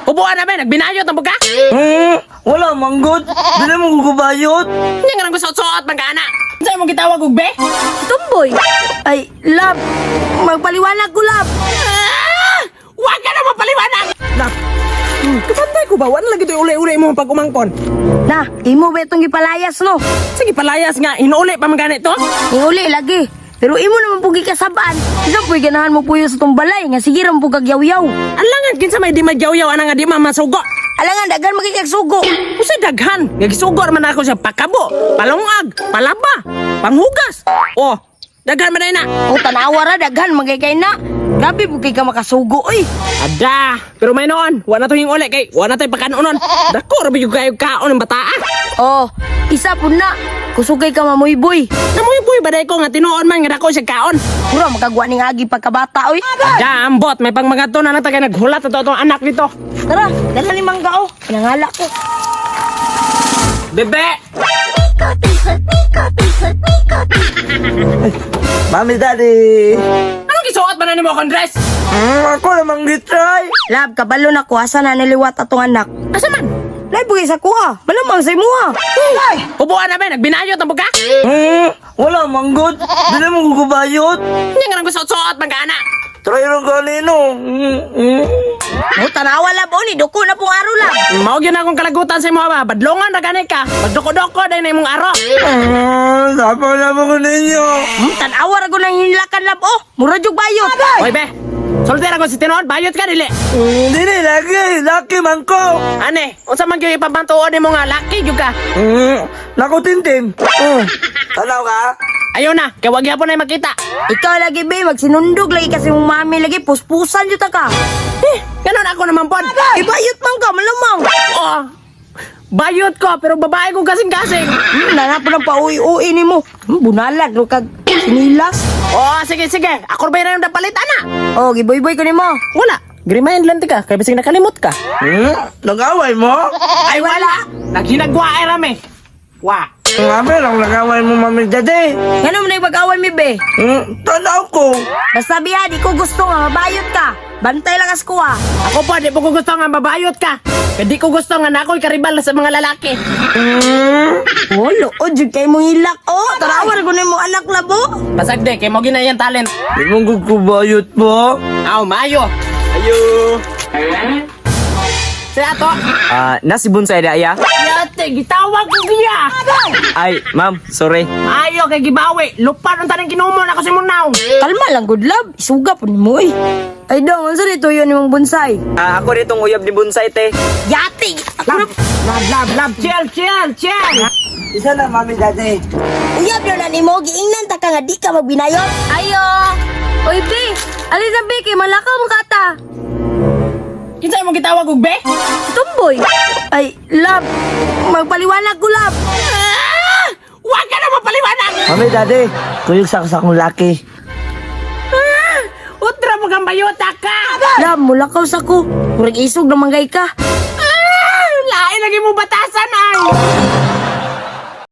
Upuan na ba? Nagbinayot ang buka? Wala manggod. Dili mo gugubayot. Hindi nga nang gusto-suot magkana. Saan mo gitawag ugbe? Tumboy. Ay, lab. Magpaliwanag ko, lab. Huwag ka na mapaliwanag! Lab. Kapantay ko ba? Wala lagi ito uli-uli mo pag umangkon. Na, imo ba itong ipalayas, no? Sige, palayas nga. Inuuli pa mga ganito. Inguli lagi. Pero imo naman pugi kasabaan. Isa po'y ganahan mo puyo sa tong balay. Nga sige ram po kagyaw-yaw. Alangan, kinsa may di magyaw-yaw ana nga di mamasugo. Alangan, dagan magkikagsugo. Kasi daghan. Nagisugo man ako sa pakabo, palungag, palaba, panghugas. Oh, daghan man na. O tanawa ra, dagan magkikay na. Grabe po kay ka makasugo, oy. Ada, pero may noon. Wala to yung uli kay wala tayo pakanunon. Dako, rabi yung kayo kaon ng bataa. Oh, isa po na. Kusugay ka mamuyboy. Namuy-buy baday ko nga tinuon man nga dako siya kaon. Pura magkagwa ni agi pagkabata, oy. Ada, ambot. May pang mga to na natagay naghulat na to itong anak nito. Tara, dala ni Mangga, oh. Pinangala ko. Bebe! Mami, daddy. Anong gisuot ba na ni mo akong dress? Ako namang gitry. Lab, kabalo na ko. Asa na niliwat atong anak. Asa man? Lay, bugay sa kuha. Malamang sa imuha. Upuan na ba? Nagbinayot ang buka? Wala manggod. Dili mo gugubayot. Hindi nga nang gusto-suot magkana. Try lang kanino. O, tanawa lab, oh. Ni duko na pong aro, lab. Mao gyud akong kalagutan sa imo ba? Badlongan na gani ka. Magdoko-doko dai na imong aro. Sapaw na mo ko ninyo. Tanawa ra ko nang hinlakan, lab, oh. Mura jug bayot. Oy be. Soltera ko si Tinood, bayot ka dili. Dili lagi. Laki man ko. Ane, unsa man gyud ipabantuon nimo nga laki gyud ka. Naku, Tintin. Tanaw ka? Ayaw na, kay wag gyapon ay makita. Ikaw lagi, be. Magsinundog lagi kasi mong mami lagi. Puspusan yun ka. Ganon ako naman pod. Ibayot man ka, malamang. Oh. Bayot ko pero babae ko kasing-kasing. Nanap ng pauwi-uwi ni mo. Bunalag, no kag sinilas. Oh, sige. Ako ba na yung napalit, ana? Oh, giboy-boy ko ni mo. Wala. Grimayan lang ka, kaya bising nakalimot ka. Nag-away mo? Ay, wala. Naghinagwa ay rame. Wa. Mami lang nag-away mo, mami, daddy. Nga naman na pag-away mi, be. Tanaw ko. Basta biya, di ko gusto nga mabayot ka. Bantay lang as ko, ah. Ako po, di po ko gusto nga mabayot ka. Kaya di ko gusto nga na ako'y karibal sa mga lalaki. Oh, lood, yun kayo mong hilak. Oh, tarawar ko na yung anak labo. Pasagde, kay mo ginayang talent. Di mo gugubayot mo? Aw, mayo. Ayo. Sa ato. Nasi bonsai da ya? Yate, gitawag ko giya. Ay, ma'am, sorry. Mayo, kay gibawi. Lupan ang tanong kinumon ako si Munaw. Kalma lang, good love. Isuga po ni mo, eh. Ay, dong, ano dito yun yung bonsai? Ako ditong uyab ni bonsai, te. Yate! Lab. Chill. Isa na, mami, daddy. Uyab na ni mo, giingnan ta ka nga di ka magbinayot. Ayo! Oy, be! Alin na, be, kay malakaw mo kata. Kinsa mo gitawag og be? Tumboy! Ay, love! Magpaliwanag ko, love! Huwag ka na mapaliwanag! Mami, daddy. Kuyog sa akong laki. Utra mo kang bayota ka! Love, mulakaw sa ko. Murag isog na manggay ka. Lain lagi mo batasan ay!